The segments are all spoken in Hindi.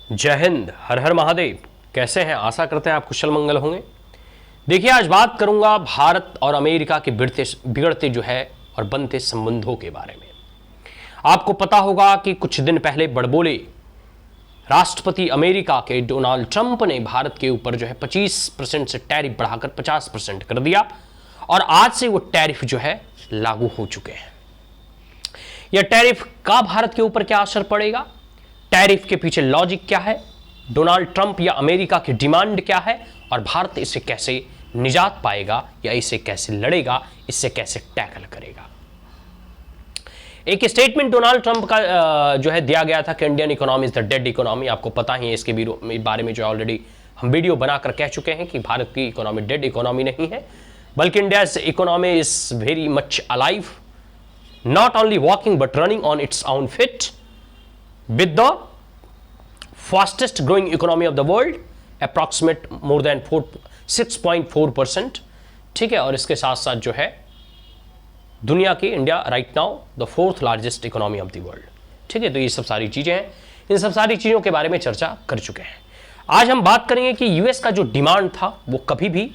जय हिंद, हर हर महादेव। कैसे हैं? आशा करते हैं आप कुशल मंगल होंगे। देखिए, आज बात करूंगा भारत और अमेरिका के बिगड़ते जो है और बनते संबंधों के बारे में। आपको पता होगा कि कुछ दिन पहले बड़बोले राष्ट्रपति अमेरिका के डोनाल्ड ट्रंप ने भारत के ऊपर जो है 25% से टैरिफ बढ़ाकर 50% कर दिया और आज से वो टैरिफ जो है लागू हो चुके हैं। यह टैरिफ का भारत के ऊपर क्या असर पड़ेगा, टैरिफ के पीछे लॉजिक क्या है, डोनाल्ड ट्रंप या अमेरिका की डिमांड क्या है और भारत इसे कैसे निजात पाएगा या इसे कैसे लड़ेगा, इससे कैसे टैकल करेगा। एक स्टेटमेंट डोनाल्ड ट्रंप का जो है दिया गया था कि Indian economy is the dead economy. आपको पता ही है, इसके बारे में जो ऑलरेडी हम वीडियो बनाकर कह चुके हैं कि भारत की इकोनॉमी डेड इकोनॉमी नहीं है, बल्कि India economy is very much alive, not only walking but running on its own fit with the fastest growing economy of the world, approximate more than 6.4%। ठीक है, और इसके साथ साथ जो है दुनिया की India right now the 4th largest economy of the world. ठीक है, तो ये सब सारी चीजें हैं, इन सब सारी चीजों के बारे में चर्चा कर चुके हैं। आज हम बात करेंगे कि यूएस का जो डिमांड था वो कभी भी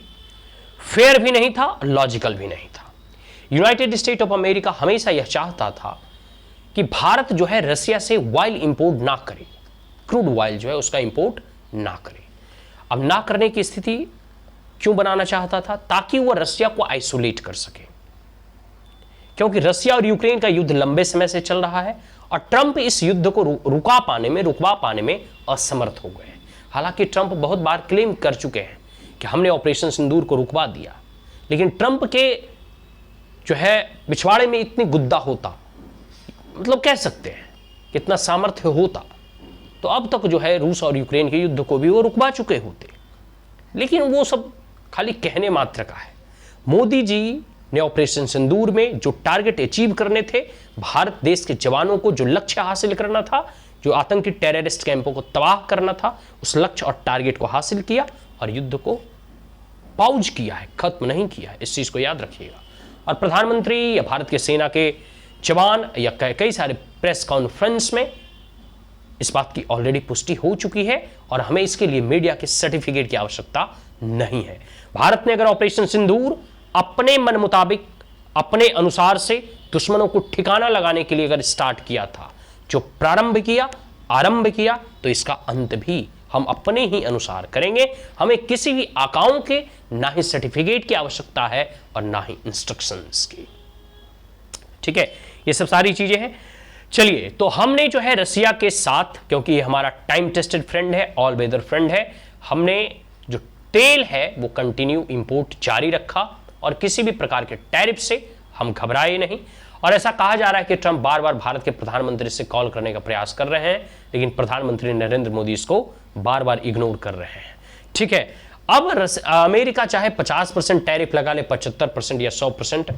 फेयर भी नहीं था, लॉजिकल भी नहीं था। यूनाइटेड स्टेट ऑफ अमेरिका हमेशा यह चाहता था कि भारत जो है रसिया से ऑयल इंपोर्ट ना करे, क्रूड ऑयल जो है उसका इंपोर्ट ना करे। अब ना करने की स्थिति क्यों बनाना चाहता था? ताकि वह रसिया को आइसोलेट कर सके, क्योंकि रसिया और यूक्रेन का युद्ध लंबे समय से चल रहा है और ट्रंप इस युद्ध को रुकवा पाने में असमर्थ हो गए। हालांकि ट्रंप बहुत बार क्लेम कर चुके हैं कि हमने ऑपरेशन सिंदूर को रुकवा दिया, लेकिन ट्रंप के जो है पिछवाड़े में इतनी गुद्दा होता, मतलब कह सकते हैं कितना सामर्थ्य होता, तो अब तक जो है रूस और यूक्रेन के युद्ध को भी वो रुकवा चुके होते। लेकिन वो सब खाली कहने मात्र का है। मोदी जी ने ऑपरेशन सिंदूर में जो टारगेट अचीव करने थे, भारत देश के जवानों को जो लक्ष्य हासिल करना था, जो आतंकी टेररिस्ट कैंपों को तबाह करना था, उस लक्ष्य और टारगेट को हासिल किया और युद्ध को पाउज किया है, खत्म नहीं किया है। इस चीज को याद रखिएगा। और प्रधानमंत्री या भारत के सेना के जवान या कई सारे प्रेस कॉन्फ्रेंस में इस बात की ऑलरेडी पुष्टि हो चुकी है और हमें इसके लिए मीडिया के सर्टिफिकेट की आवश्यकता नहीं है। भारत ने अगर ऑपरेशन सिंदूर अपने मन मुताबिक, अपने अनुसार से दुश्मनों को ठिकाना लगाने के लिए अगर स्टार्ट किया था, जो आरंभ किया, तो इसका अंत भी हम अपने ही अनुसार करेंगे। हमें किसी भी आकाओं के ना ही सर्टिफिकेट की आवश्यकता है और ना ही इंस्ट्रक्शंस की। ठीक है, ये सब सारी चीजें हैं। चलिए, तो हमने जो है रसिया के साथ, क्योंकि ये हमारा टाइम टेस्टेड फ्रेंड है, ऑल वेदर फ्रेंड है, हमने जो तेल है वो कंटिन्यू इंपोर्ट जारी रखा और किसी भी प्रकार के टैरिफ से हम घबराए नहीं। और ऐसा कहा जा रहा है कि ट्रंप बार बार भारत के प्रधानमंत्री से कॉल करने का प्रयास कर रहे हैं, लेकिन प्रधानमंत्री नरेंद्र मोदी इसको बार बार इग्नोर कर रहे हैं। ठीक है, अब अमेरिका चाहे 50% टैरिफ लगा ले, 75% या 100%,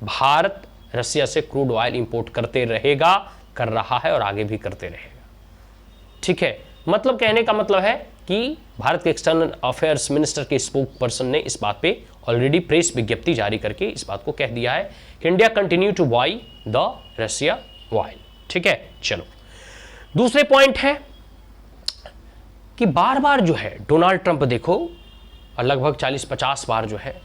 भारत रसिया से क्रूड ऑयल इंपोर्ट करते रहेगा, कर रहा है और आगे भी करते रहेगा। ठीक है, मतलब कहने का मतलब है कि भारत के एक्सटर्नल अफेयर्स मिनिस्टर के स्पोक पर्सन ने इस बात पे ऑलरेडी प्रेस विज्ञप्ति जारी करके इस बात को कह दिया है कि India continue to buy the Russia oil. ठीक है, चलो दूसरे पॉइंट है कि बार बार जो है डोनाल्ड ट्रंप देखो लगभग 40-50 बार जो है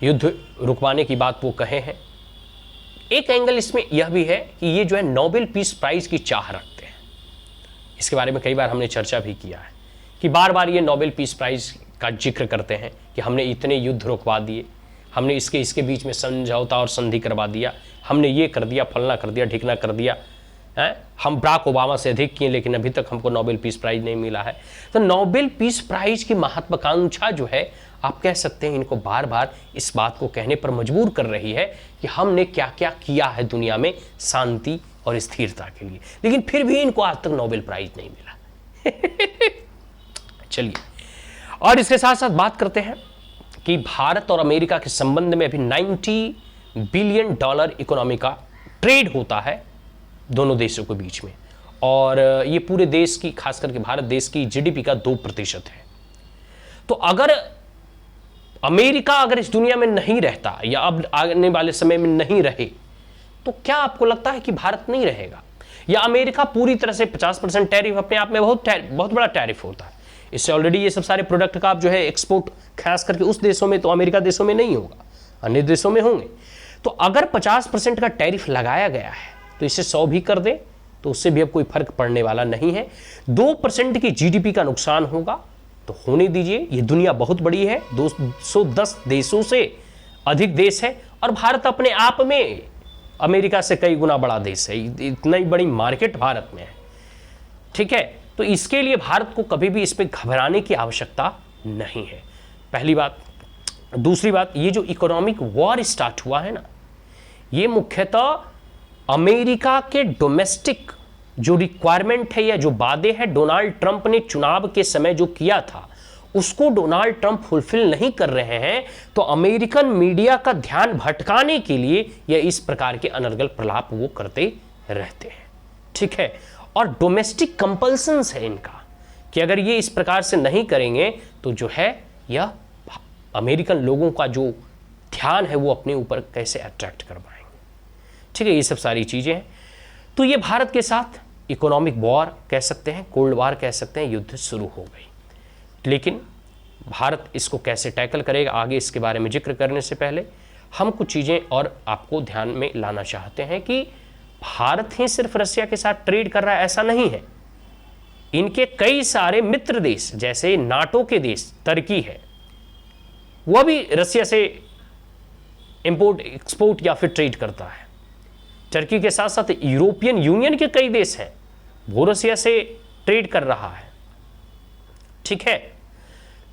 युद्ध रुकवाने की बात वो कहे हैं। एक एंगल इसमें यह भी है कि ये जो है नोबेल पीस प्राइज की चाह रखते हैं। इसके बारे में कई बार हमने चर्चा भी किया है कि बार बार ये नोबेल पीस प्राइज का जिक्र करते हैं कि हमने इतने युद्ध रुकवा दिए, हमने इसके बीच में समझौता और संधि करवा दिया, हमने ये कर दिया, फलना कर दिया, ढिकना कर दिया है, हम बराक ओबामा से अधिक किए, लेकिन अभी तक हमको नोबेल पीस प्राइज नहीं मिला है। तो नोबेल पीस प्राइज की महत्वाकांक्षा जो है, आप कह सकते हैं इनको बार बार इस बात को कहने पर मजबूर कर रही है कि हमने क्या क्या किया है दुनिया में शांति और स्थिरता के लिए, लेकिन फिर भी इनको आज तक नोबेल प्राइज नहीं मिला। चलिए, और इसके साथ साथ बात करते हैं कि भारत और अमेरिका के संबंध में अभी $90 बिलियन इकोनॉमी का ट्रेड होता है दोनों देशों के बीच में, और ये पूरे देश की, खास करके भारत देश की जीडीपी का 2% है। तो अगर अमेरिका अगर इस दुनिया में नहीं रहता या अब आने वाले समय में नहीं रहे, तो क्या आपको लगता है कि भारत नहीं रहेगा? या अमेरिका पूरी तरह से 50% टैरिफ अपने आप में बहुत बड़ा टैरिफ होता है। इससे ऑलरेडी ये सब सारे प्रोडक्ट का आप जो है एक्सपोर्ट खास करके उस देशों में, तो अमेरिका देशों में नहीं होगा, अन्य देशों में होंगे। तो अगर 50% का टैरिफ लगाया गया है तो इसे 100 भी कर दे तो उससे भी अब कोई फर्क पड़ने वाला नहीं है। 2% की जीडीपी का नुकसान होगा तो होने दीजिए, ये दुनिया बहुत बड़ी है, 210 देशों से अधिक देश है और भारत अपने आप में अमेरिका से कई गुना बड़ा देश है, इतना ही बड़ी मार्केट भारत में है। ठीक है, तो इसके लिए भारत को कभी भी इसमें घबराने की आवश्यकता नहीं है, पहली बात। दूसरी बात, ये जो इकोनॉमिक वॉर स्टार्ट हुआ है ना, ये मुख्यतः अमेरिका के डोमेस्टिक जो रिक्वायरमेंट है या जो वादे हैं डोनाल्ड ट्रंप ने चुनाव के समय जो किया था उसको डोनाल्ड ट्रंप फुलफिल नहीं कर रहे हैं, तो अमेरिकन मीडिया का ध्यान भटकाने के लिए या इस प्रकार के अनर्गल प्रलाप वो करते रहते हैं। ठीक है, और डोमेस्टिक कंपल्सन्स है इनका कि अगर ये इस प्रकार से नहीं करेंगे तो जो है यह अमेरिकन लोगों का जो ध्यान है वो अपने ऊपर कैसे अट्रैक्ट कर पाएंगे। ठीक है, ये सब सारी चीज़ें हैं। तो ये भारत के साथ इकोनॉमिक वॉर कह सकते हैं, कोल्ड वॉर कह सकते हैं, युद्ध शुरू हो गई। लेकिन भारत इसको कैसे टैकल करेगा, आगे इसके बारे में जिक्र करने से पहले हम कुछ चीज़ें और आपको ध्यान में लाना चाहते हैं कि भारत ही सिर्फ रसिया के साथ ट्रेड कर रहा है ऐसा नहीं है। इनके कई सारे मित्र देश जैसे नाटो के देश, तुर्की है, वह भी रसिया से इंपोर्ट एक्सपोर्ट या फिर ट्रेड करता है। तुर्की के साथ साथ यूरोपियन यूनियन के कई देश हैं, वो रसिया से ट्रेड कर रहा है। ठीक है,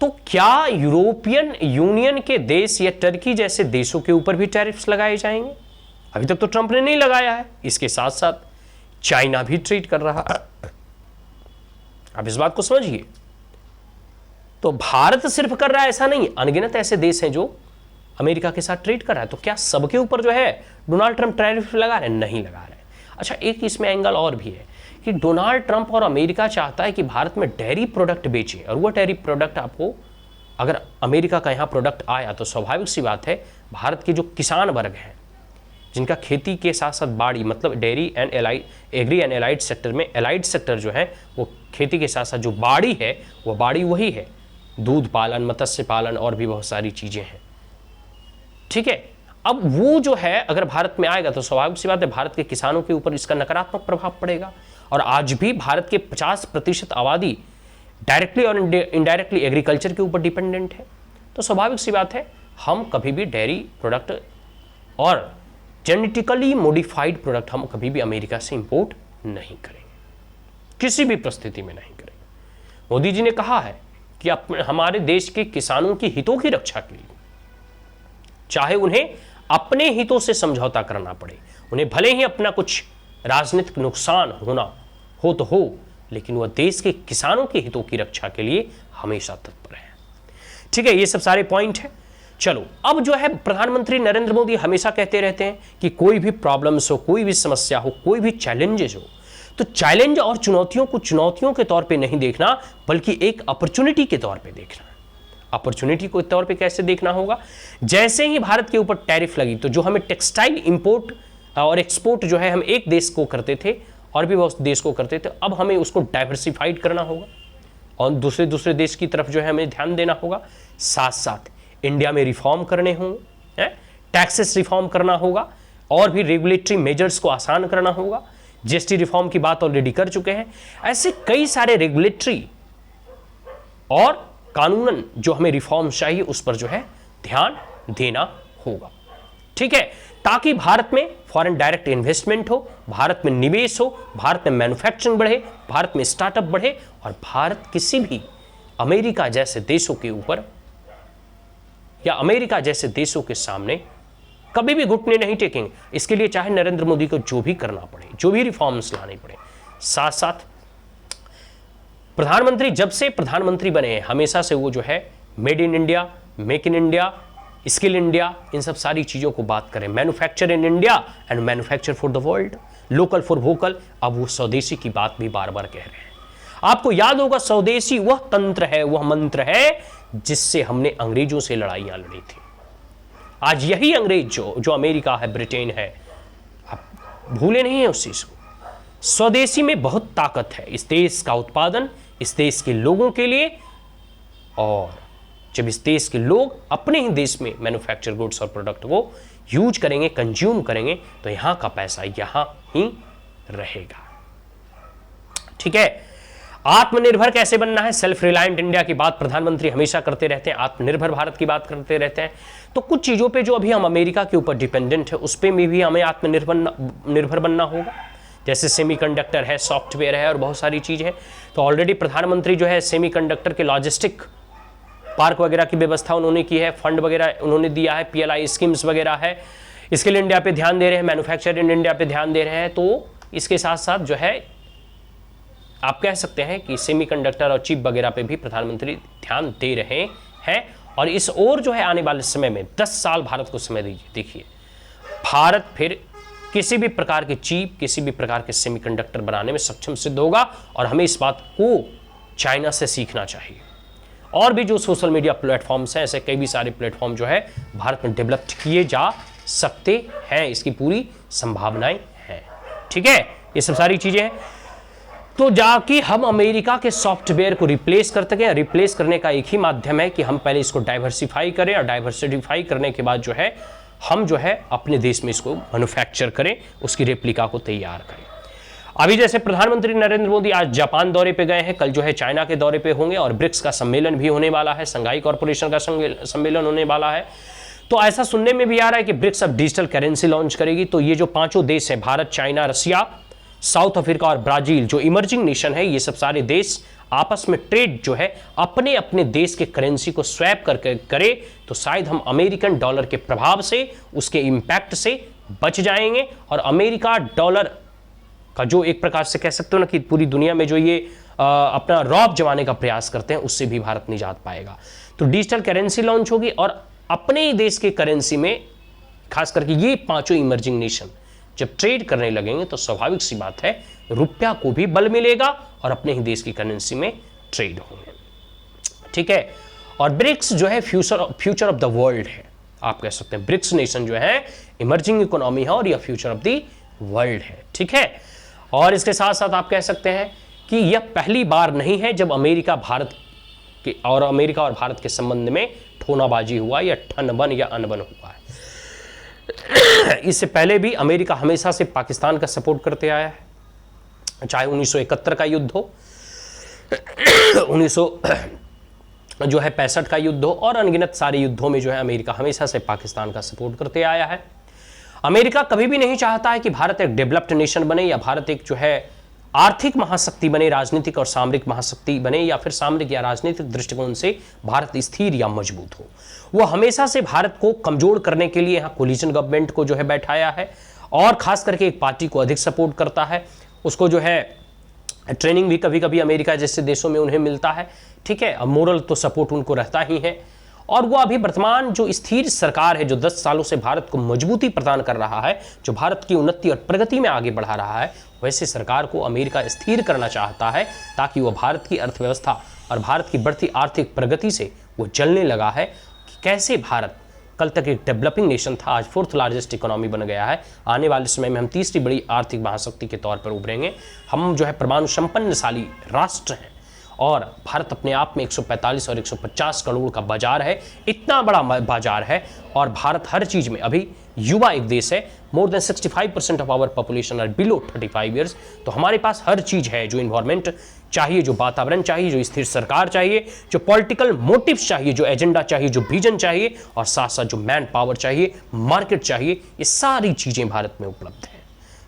तो क्या यूरोपियन यूनियन के देश या तुर्की जैसे देशों के ऊपर भी टैरिफ्स लगाए जाएंगे? अभी तक तो ट्रंप ने नहीं लगाया है। इसके साथ साथ चाइना भी ट्रेड कर रहा है, अब इस बात को समझिए। तो भारत सिर्फ कर रहा है ऐसा नहीं, अनगिनत ऐसे देश हैं जो अमेरिका के साथ ट्रेड कर रहा है। तो क्या सबके ऊपर जो है डोनाल्ड ट्रंप टैरिफ लगा रहे हैं? नहीं लगा रहे। अच्छा, एक इसमें एंगल और भी है कि डोनाल्ड ट्रंप और अमेरिका चाहता है कि भारत में डेयरी प्रोडक्ट बेचे, और वह डेयरी प्रोडक्ट आपको अगर अमेरिका का यहाँ प्रोडक्ट आया तो स्वाभाविक सी बात है भारत के जो किसान वर्ग हैं जिनका खेती के साथ साथ बाड़ी, मतलब dairy and agri and allied sector में, एलाइड सेक्टर जो है वो खेती के साथ साथ जो बाड़ी है वो बाड़ी वही है, दूध पालन, मत्स्य पालन और भी बहुत सारी चीज़ें हैं। ठीक है, अब वो जो है अगर भारत में आएगा तो स्वाभाविक सी बात है भारत के किसानों के ऊपर इसका नकारात्मक प्रभाव पड़ेगा। और आज भी भारत के 50% आबादी डायरेक्टली और इनडायरेक्टली एग्रीकल्चर के ऊपर डिपेंडेंट है। तो स्वाभाविक सी बात है हम कभी भी डेयरी प्रोडक्ट और जेनेटिकली मॉडिफाइड प्रोडक्ट हम कभी भी अमेरिका से इंपोर्ट नहीं करेंगे, किसी भी परिस्थिति में नहीं करेंगे। मोदी जी ने कहा है कि हमारे देश के किसानों की हितों की रक्षा के लिए चाहे उन्हें अपने हितों से समझौता करना पड़े, उन्हें भले ही अपना कुछ राजनीतिक नुकसान होना हो तो हो, लेकिन वह देश के किसानों के हितों की रक्षा के लिए हमेशा तत्पर है। ठीक है, ये सब सारे पॉइंट हैं। चलो, अब जो है प्रधानमंत्री नरेंद्र मोदी हमेशा कहते रहते हैं कि कोई भी प्रॉब्लम्स हो, कोई भी समस्या हो, कोई भी चैलेंजेस हो, तो चैलेंज और चुनौतियों को चुनौतियों के तौर पे नहीं देखना बल्कि एक अपॉर्चुनिटी के तौर पे देखना। अपॉर्चुनिटी को तौर पे कैसे देखना होगा? जैसे ही भारत के ऊपर टैरिफ लगी तो जो हमें टेक्सटाइल इंपोर्ट और एक्सपोर्ट जो है हम एक देश को करते थे और भी बहुत देश को करते थे, अब हमें उसको डाइवर्सिफाइड करना होगा और दूसरे देश की तरफ जो है हमें ध्यान देना होगा। साथ साथ इंडिया में रिफॉर्म करने होंगे, टैक्सेस रिफॉर्म करना होगा और भी रेगुलेटरी मेजर्स को आसान करना होगा। जीएसटी रिफॉर्म की बात ऑलरेडी कर चुके हैं। ऐसे कई सारे रेगुलेटरी और कानूनन जो हमें रिफॉर्म चाहिए उस पर जो है ध्यान देना होगा। ठीक है, ताकि भारत में फॉरेन डायरेक्ट इन्वेस्टमेंट हो, भारत में निवेश हो, भारत में मैन्युफैक्चरिंग बढ़े, भारत में स्टार्टअप बढ़े और भारत किसी भी अमेरिका जैसे देशों के ऊपर या अमेरिका जैसे देशों के सामने कभी भी घुटने नहीं टेकेंगे। इसके लिए चाहे नरेंद्र मोदी को जो भी करना पड़े, जो भी रिफॉर्म्स लाने पड़े। साथ साथ प्रधानमंत्री जब से प्रधानमंत्री बने हैं हमेशा से वो जो है made in India, make in India, skill India, इन सब सारी चीज़ों को बात करें। Manufacture in India and manufacture for the world, local for vocal. अब वो स्वदेशी की बात भी बार बार कह रहे हैं। आपको याद होगा स्वदेशी वह तंत्र है, वह मंत्र है जिससे हमने अंग्रेजों से लड़ाइयाँ लड़ी थी। आज यही अंग्रेज जो अमेरिका है, ब्रिटेन है, आप भूले नहीं है उस चीज़ को। स्वदेशी में बहुत ताकत है, इस देश का उत्पादन इस देश के लोगों के लिए, और जब इस देश के लोग अपने ही देश में मैन्युफैक्चर गुड्स और प्रोडक्ट को यूज करेंगे, कंज्यूम करेंगे, तो यहां का पैसा यहां ही रहेगा। ठीक है, आत्मनिर्भर कैसे बनना है, सेल्फ रिलायंट इंडिया की बात प्रधानमंत्री हमेशा करते रहते हैं, आत्मनिर्भर भारत की बात करते रहते हैं। तो कुछ चीजों पे जो अभी हम अमेरिका के ऊपर डिपेंडेंट है, उस पे भी हमें आत्मनिर्भर बनना होगा। जैसे सेमीकंडक्टर है, सॉफ्टवेयर है और बहुत सारी चीज है। तो ऑलरेडी प्रधानमंत्री जो है सेमीकंडक्टर के लॉजिस्टिक पार्क वगैरह की व्यवस्था उन्होंने की है, फंड वगैरह उन्होंने दिया है, PLI स्कीम्स वगैरह है, इसके लिए इंडिया पे ध्यान दे रहे हैं, मैन्युफैक्चर इन इंडिया पे ध्यान दे रहे हैं। तो इसके साथ साथ जो है आप कह सकते हैं कि सेमीकंडक्टर और चिप वगैरह पे भी प्रधानमंत्री ध्यान दे रहे हैं। और इस ओर जो है आने वाले समय में 10 साल भारत को समय दीजिए, देखिए भारत फिर किसी भी प्रकार के चिप, किसी भी प्रकार के सेमीकंडक्टर बनाने में सक्षम सिद्ध होगा। और हमें इस बात को चाइना से सीखना चाहिए। और भी जो सोशल मीडिया प्लेटफॉर्म्स हैं, ऐसे कई भी सारे प्लेटफॉर्म जो है भारत में डेवलप किए जा सकते हैं, इसकी पूरी संभावनाएं हैं। ठीक है, ये सब सारी चीजें हैं। तो जाके हम अमेरिका के सॉफ्टवेयर को रिप्लेस कर सकें, रिप्लेस करने का एक ही माध्यम है कि हम पहले इसको डाइवर्सिफाई करें, और डाइवर्सिफाई करने के बाद जो है हम जो है अपने देश में इसको मैन्युफैक्चर करें, उसकी रेप्लिका को तैयार करें। अभी जैसे प्रधानमंत्री नरेंद्र मोदी आज जापान दौरे पे गए हैं, कल जो है चाइना के दौरे पे होंगे, और ब्रिक्स का सम्मेलन भी होने वाला है, संघाई कॉर्पोरेशन का सम्मेलन होने वाला है। तो ऐसा सुनने में भी आ रहा है कि ब्रिक्स अब डिजिटल करेंसी लॉन्च करेगी। तो ये जो 5 देश है, भारत, चाइना, रसिया, साउथ अफ्रीका और ब्राजील, जो इमर्जिंग नेशन है, ये सब सारे देश आपस में ट्रेड जो है अपने अपने देश के करेंसी को स्वैप करके करे, तो शायद हम अमेरिकन डॉलर के प्रभाव से, उसके इंपैक्ट से बच जाएंगे। और अमेरिका डॉलर का जो एक प्रकार से कह सकते हो ना कि पूरी दुनिया में जो ये अपना रौब जमाने का प्रयास करते हैं, उससे भी भारत निजात पाएगा। तो डिजिटल करेंसी लॉन्च होगी, और अपने ही देश के करेंसी में खास करके ये 5 इमर्जिंग नेशन जब ट्रेड करने लगेंगे, तो स्वाभाविक सी बात है रुपया को भी बल मिलेगा और अपने ही देश की करेंसी में ट्रेड होंगे। ठीक है, और ब्रिक्स जो है फ्यूचर ऑफ द वर्ल्ड है, आप कह सकते हैं ब्रिक्स नेशन जो है इमर्जिंग इकोनॉमी है, और यह फ्यूचर ऑफ द वर्ल्ड है। ठीक है, और इसके साथ साथ आप कह सकते हैं कि यह पहली बार नहीं है जब अमेरिका और भारत के संबंध में ठोनाबाजी हुआ, या ठनबन या अनबन हुआ है। इससे पहले भी अमेरिका हमेशा से पाकिस्तान का सपोर्ट करते आया है, चाहे 1971 का युद्ध हो, 1965 का युद्ध हो, और अनगिनत सारे युद्धों में जो है अमेरिका हमेशा से पाकिस्तान का सपोर्ट करते आया है। अमेरिका कभी भी नहीं चाहता है कि भारत एक डेवलप्ड नेशन बने, या भारत एक जो है आर्थिक महाशक्ति बने, राजनीतिक और सामरिक महाशक्ति बने, या फिर सामरिक या राजनीतिक दृष्टिकोण से भारत स्थिर या मजबूत हो। वो हमेशा से भारत को कमजोर करने के लिए यहाँ कोलिजन गवर्नमेंट को जो है बैठाया है, और खास करके एक पार्टी को अधिक सपोर्ट करता है, उसको जो है ट्रेनिंग भी कभी कभी अमेरिका जैसे देशों में उन्हें मिलता है। ठीक है, अब मोरल तो सपोर्ट उनको रहता ही है। और वो अभी वर्तमान जो स्थिर सरकार है, जो 10 सालों से भारत को मजबूती प्रदान कर रहा है, जो भारत की उन्नति और प्रगति में आगे बढ़ा रहा है, वैसे सरकार को अमेरिका स्थिर करना चाहता है, ताकि वो भारत की अर्थव्यवस्था और भारत की बढ़ती आर्थिक प्रगति से वो जलने लगा है कि कैसे भारत कल तक एक डेवलपिंग नेशन था, आज 4th लार्जेस्ट इकोनॉमी बन गया है। आने वाले समय में हम 3री बड़ी आर्थिक महाशक्ति के तौर पर उभरेंगे। हम जो है परमाणु संपन्नशाली राष्ट्र हैं, और भारत अपने आप में 145 और 150 करोड़ का बाजार है, इतना बड़ा बाजार है। और भारत हर चीज में अभी युवा एक देश है, more than 65% of our population are below 35 years. तो हमारे पास हर चीज है, जो इन्वायरमेंट चाहिए, जो वातावरण चाहिए, जो स्थिर सरकार चाहिए, जो पॉलिटिकल मोटिव्स चाहिए, जो एजेंडा चाहिए, जो विजन चाहिए, और साथ साथ जो मैन पावर चाहिए, मार्केट चाहिए, ये सारी चीजें भारत में उपलब्ध है।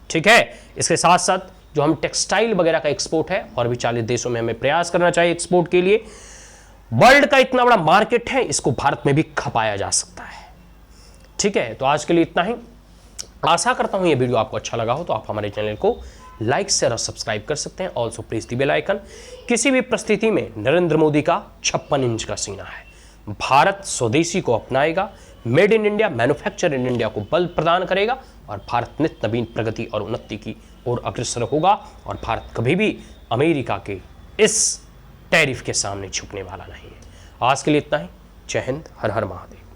ठीक है, इसके साथ साथ जो हम टेक्सटाइल वगैरह का एक्सपोर्ट है, और भी 40 देशों में हमें प्रयास करना चाहिए एक्सपोर्ट के लिए। वर्ल्ड का इतना बड़ा मार्केट है, इसको भारत में भी खपाया जा सकता है। ठीक है, तो आज के लिए इतना ही। आशा करता हूं ये वीडियो आपको अच्छा लगा हो, तो आप हमारे चैनल को लाइक, शेयर और सब्सक्राइब कर सकते हैं। Also press the bell icon. किसी भी परिस्थिति में नरेंद्र मोदी का 56 इंच का सीना है। भारत स्वदेशी को अपनाएगा, made in India, manufacture in India को बल प्रदान करेगा, और भारत नित्य नवीन प्रगति और उन्नति की ओर अग्रसर होगा। और भारत कभी भी अमेरिका के इस टैरिफ के सामने झुकने वाला नहीं है। आज के लिए इतना ही। जय हिंद, हर हर महादेव।